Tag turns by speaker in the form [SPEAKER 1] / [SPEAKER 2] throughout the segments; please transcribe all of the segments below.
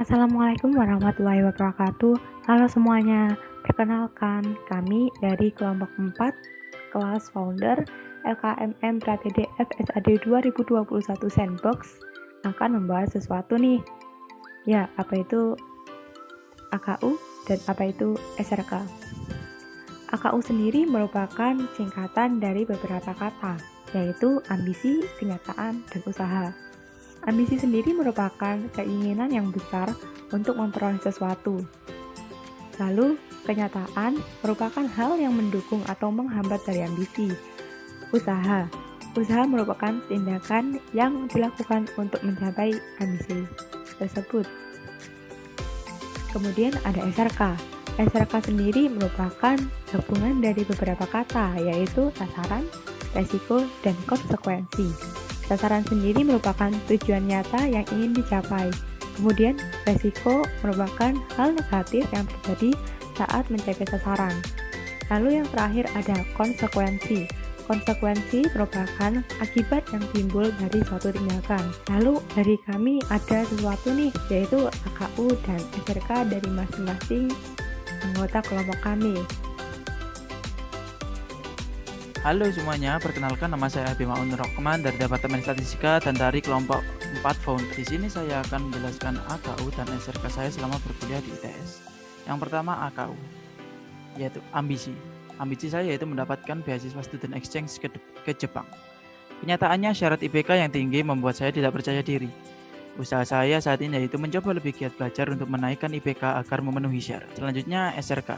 [SPEAKER 1] Assalamualaikum warahmatullahi wabarakatuh. Halo semuanya, perkenalkan kami dari kelompok 4 kelas founder LKMM PRATD FSAD 2021 Sandbox akan membahas sesuatu nih. Ya, apa itu AKU dan apa itu SRK? AKU sendiri merupakan singkatan dari beberapa kata, yaitu ambisi, kenyataan, dan usaha. Ambisi sendiri merupakan keinginan yang besar untuk memperoleh sesuatu. Lalu, kenyataan merupakan hal yang mendukung atau menghambat dari ambisi. Usaha merupakan tindakan yang dilakukan untuk mencapai ambisi tersebut. Kemudian ada SRK. SRK sendiri merupakan gabungan dari beberapa kata, yaitu sasaran, resiko, dan konsekuensi. Sasaran sendiri merupakan tujuan nyata yang ingin dicapai. Kemudian, resiko merupakan hal negatif yang terjadi saat mencapai sasaran. Lalu yang terakhir ada konsekuensi. Konsekuensi merupakan akibat yang timbul dari suatu tindakan. Lalu dari kami ada sesuatu nih, yaitu AKU dan SRK dari masing-masing anggota kelompok kami.
[SPEAKER 2] Halo semuanya, perkenalkan nama saya Bima Unur Rokman dari Departemen Statistika dan dari kelompok 4 founder. Di sini saya akan menjelaskan AKU dan SRK saya selama berkuliah di ITS. Yang pertama AKU, yaitu ambisi. Ambisi saya yaitu mendapatkan beasiswa student exchange ke Jepang. Kenyataannya syarat IPK yang tinggi membuat saya tidak percaya diri. Usaha saya saat ini yaitu mencoba lebih giat belajar untuk menaikkan IPK agar memenuhi syarat. Selanjutnya SRK.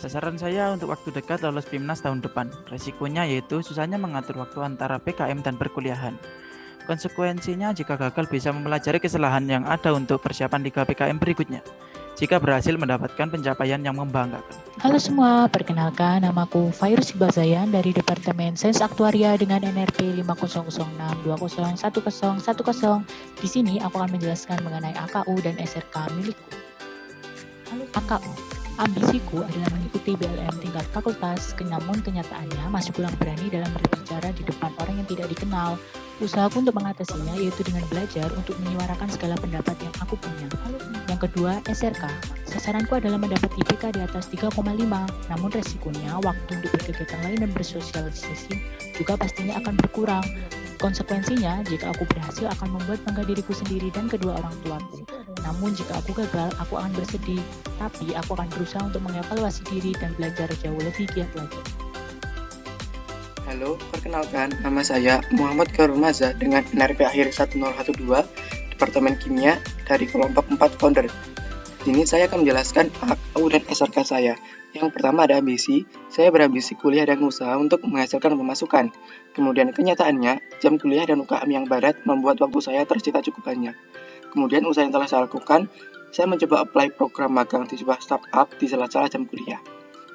[SPEAKER 2] Sasaran saya untuk waktu dekat lolos PIMNAS tahun depan. Resikonya yaitu susahnya mengatur waktu antara PKM dan perkuliahan. Konsekuensinya jika gagal bisa mempelajari kesalahan yang ada untuk persiapan Liga PKM berikutnya. Jika berhasil mendapatkan pencapaian yang membanggakan.
[SPEAKER 3] Halo semua, perkenalkan namaku Fairuz Iqbal dari Departemen Sains Aktuaria dengan NRP 500620101010. Di sini aku akan menjelaskan mengenai AKU dan SRK milikku. AKU. Ambisiku adalah mengikuti BLM tingkat fakultas, namun kenyataannya masih kurang berani dalam berbicara di depan orang yang tidak dikenal. Usahaku untuk mengatasinya yaitu dengan belajar untuk menyuarakan segala pendapat yang aku punya. Yang kedua, SRK. Sasaranku adalah mendapat IPK di atas 3,5, namun resikonya waktu untuk berkegiatan lain dan bersosialisasi juga pastinya akan berkurang. Konsekuensinya, jika aku berhasil akan membuat bangga diriku sendiri dan kedua orang tuaku. Namun jika aku gagal, aku akan bersedih. Tapi aku akan berusaha untuk mengevaluasi diri dan belajar jauh lebih giat lagi.
[SPEAKER 4] Halo, perkenalkan nama saya Muhammad Karumaza dengan NRP akhir 1012 Departemen Kimia dari kelompok 4 founder. Di sini saya akan menjelaskan AKU dan SRK saya. Yang pertama ada ambisi. Saya berambisi kuliah dan usaha untuk menghasilkan pemasukan. Kemudian kenyataannya, jam kuliah dan UKM yang padat membuat waktu saya tercita cukup banyak. Kemudian usaha yang telah saya lakukan, saya mencoba apply program magang di sebuah startup di sela-sela jam kuliah.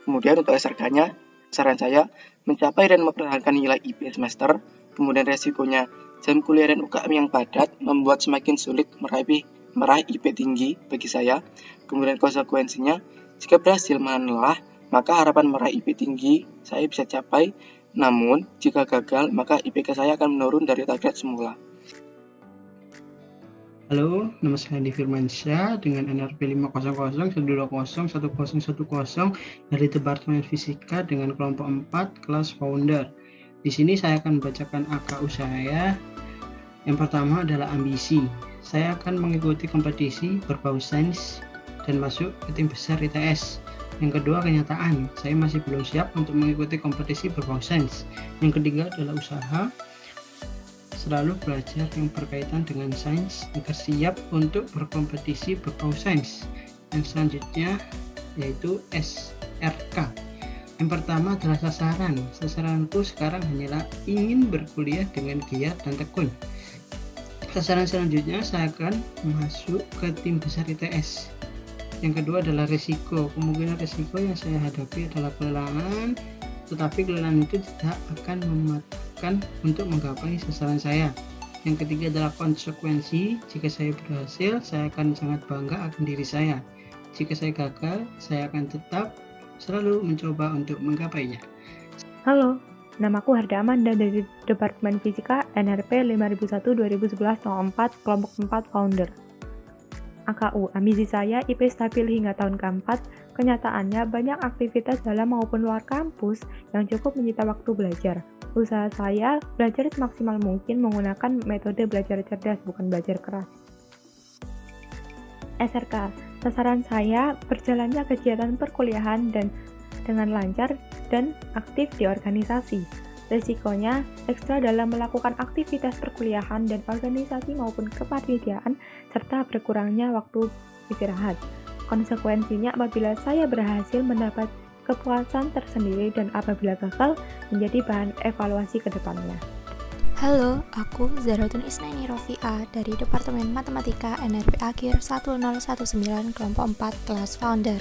[SPEAKER 4] Kemudian untuk SRK-nya, saran saya mencapai dan mempertahankan nilai IP semester. Kemudian resikonya, jam kuliah dan UKM yang padat membuat semakin sulit meraih IP tinggi bagi saya. Kemudian konsekuensinya, jika berhasil menelah, maka harapan meraih IP tinggi saya bisa capai. Namun, jika gagal, maka IPK saya akan menurun dari target semula.
[SPEAKER 5] Halo, nama saya Andi Firmansyah dengan NRP 50012011010 dari Departemen Fisika dengan kelompok 4 kelas founder. Di sini saya akan membacakan AKU saya. Yang pertama adalah ambisi. Saya akan mengikuti kompetisi berbau sains dan masuk ke tim besar ITS. Yang kedua kenyataan, saya masih belum siap untuk mengikuti kompetisi berbau sains. Yang ketiga adalah usaha. Selalu belajar yang berkaitan dengan sains agar siap untuk berkompetisi berbau sains. Yang selanjutnya yaitu SRK. Yang pertama adalah sasaran. Sasaranku sekarang hanyalah ingin berkuliah dengan giat dan tekun. Sasaran selanjutnya saya akan masuk ke tim besar ITS. Yang kedua adalah risiko. Kemungkinan risiko yang saya hadapi adalah kelelahan, tetapi kelelahan itu tidak akan mematikan untuk menggapai sasaran saya. Yang ketiga adalah konsekuensi. Jika saya berhasil, saya akan sangat bangga akan diri saya. Jika saya gagal, saya akan tetap selalu mencoba untuk menggapainya.
[SPEAKER 1] Halo, namaku Harda Amanda dari Departemen Fisika NRP 5001-2011-04 kelompok 4 founder. AKU, ambisi saya IP stabil hingga tahun keempat. Kenyataannya banyak aktivitas dalam maupun luar kampus yang cukup menyita waktu belajar. Usaha saya belajar semaksimal mungkin menggunakan metode belajar cerdas, bukan belajar keras. SRK, sasaran saya berjalannya kegiatan perkuliahan dan dengan lancar dan aktif di organisasi. Resikonya, ekstra dalam melakukan aktivitas perkuliahan dan organisasi maupun kepanitiaan, serta berkurangnya waktu istirahat. Konsekuensinya apabila saya berhasil mendapat kepuasan tersendiri dan apabila gagal, menjadi bahan evaluasi ke depannya.
[SPEAKER 6] Halo, aku Zaratun Isnaini Rofi'ah dari Departemen Matematika NRP Akhir 1019 kelompok 4 kelas Founder.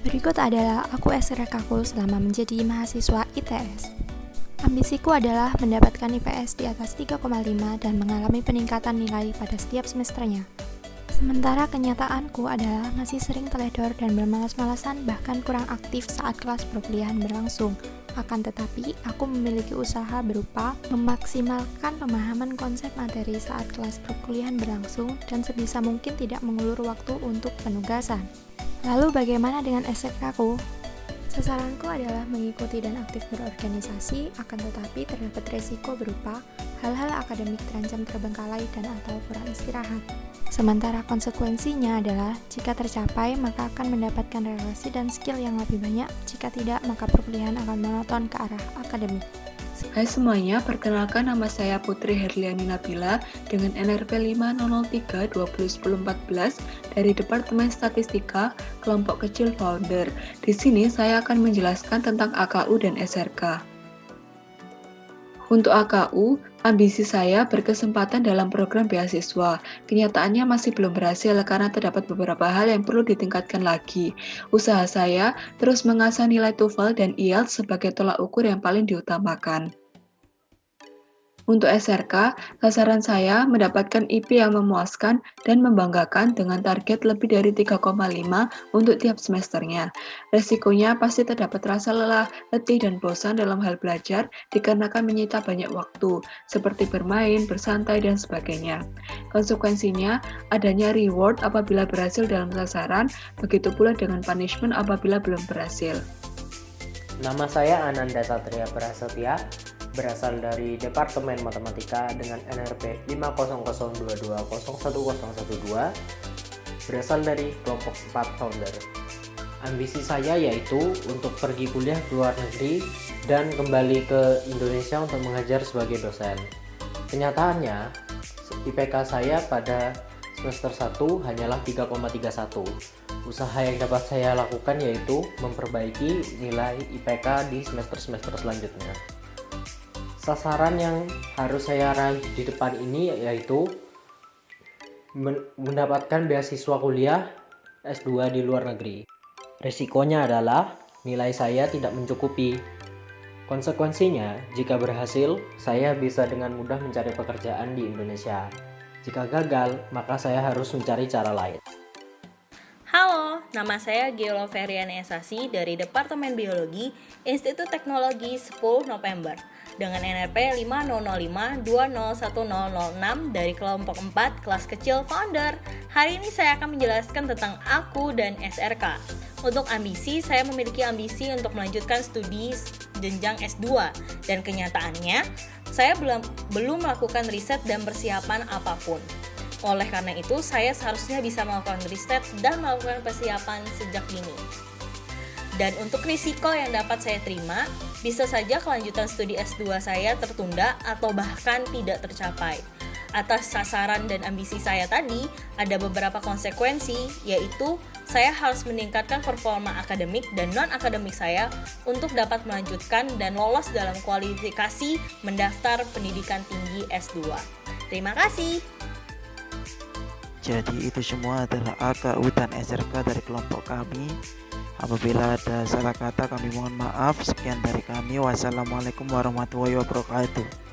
[SPEAKER 6] Berikut adalah aku SRK-ku selama menjadi mahasiswa ITS. Ambisiku adalah mendapatkan IPS di atas 3,5 dan mengalami peningkatan nilai pada setiap semesternya. Sementara kenyataanku adalah masih sering teledor dan bermalas-malasan bahkan kurang aktif saat kelas perkuliahan berlangsung. Akan tetapi, aku memiliki usaha berupa memaksimalkan pemahaman konsep materi saat kelas perkuliahan berlangsung dan sebisa mungkin tidak mengulur waktu untuk penugasan. Lalu bagaimana dengan SRK-ku? Sasaranku adalah mengikuti dan aktif berorganisasi, akan tetapi terdapat resiko berupa hal-hal akademik terancam terbengkalai dan atau kurang istirahat. Sementara konsekuensinya adalah jika tercapai maka akan mendapatkan relasi dan skill yang lebih banyak, jika tidak maka perkuliahan akan monoton ke arah akademik.
[SPEAKER 7] Hai semuanya, perkenalkan nama saya Putri Herliani Nabila dengan NRP 503-201014 dari Departemen Statistika, kelompok kecil Founder. Di sini saya akan menjelaskan tentang AKU dan SRK. Untuk AKU, ambisi saya berkesempatan dalam program beasiswa. Kenyataannya masih belum berhasil karena terdapat beberapa hal yang perlu ditingkatkan lagi. Usaha saya terus mengasah nilai TOEFL dan IELTS sebagai tolak ukur yang paling diutamakan. Untuk SRK, sasaran saya mendapatkan IP yang memuaskan dan membanggakan dengan target lebih dari 3,5 untuk tiap semesternya. Resikonya pasti terdapat rasa lelah, letih, dan bosan dalam hal belajar dikarenakan menyita banyak waktu, seperti bermain, bersantai, dan sebagainya. Konsekuensinya, adanya reward apabila berhasil dalam sasaran, begitu pula dengan punishment apabila belum berhasil.
[SPEAKER 8] Nama saya Ananda Satria Prasetya, berasal dari Departemen Matematika dengan NRP 50022011012, berasal dari kelompok 4 Founder. Ambisi saya yaitu untuk pergi kuliah ke luar negeri dan kembali ke Indonesia untuk mengajar sebagai dosen. Kenyataannya, IPK saya pada semester 1 hanyalah 3,31. Usaha yang dapat saya lakukan yaitu memperbaiki nilai IPK di semester-semester selanjutnya. Sasaran yang harus saya raih di depan ini yaitu mendapatkan beasiswa kuliah S2 di luar negeri. Risikonya adalah nilai saya tidak mencukupi. Konsekuensinya, jika berhasil, saya bisa dengan mudah mencari pekerjaan di Indonesia. Jika gagal, maka saya harus mencari cara lain.
[SPEAKER 9] Halo, nama saya Geolo Feriani Esasi dari Departemen Biologi, Institut Teknologi 10 November dengan NRP 500520106 dari kelompok 4 kelas kecil Founder. Hari ini saya akan menjelaskan tentang AKU dan SRK. Untuk ambisi, saya memiliki ambisi untuk melanjutkan studi jenjang S2 dan kenyataannya saya belum melakukan riset dan persiapan apapun. Oleh karena itu, saya seharusnya bisa melakukan riset dan melakukan persiapan sejak dini. Dan untuk risiko yang dapat saya terima, bisa saja kelanjutan studi S2 saya tertunda atau bahkan tidak tercapai. Atas sasaran dan ambisi saya tadi, ada beberapa konsekuensi, yaitu saya harus meningkatkan performa akademik dan non-akademik saya untuk dapat melanjutkan dan lolos dalam kualifikasi mendaftar pendidikan tinggi S2. Terima kasih.
[SPEAKER 2] Jadi itu semua adalah AKU dan SRK dari kelompok kami. Apabila ada salah kata kami mohon maaf. Sekian dari kami. Wassalamualaikum warahmatullahi wabarakatuh.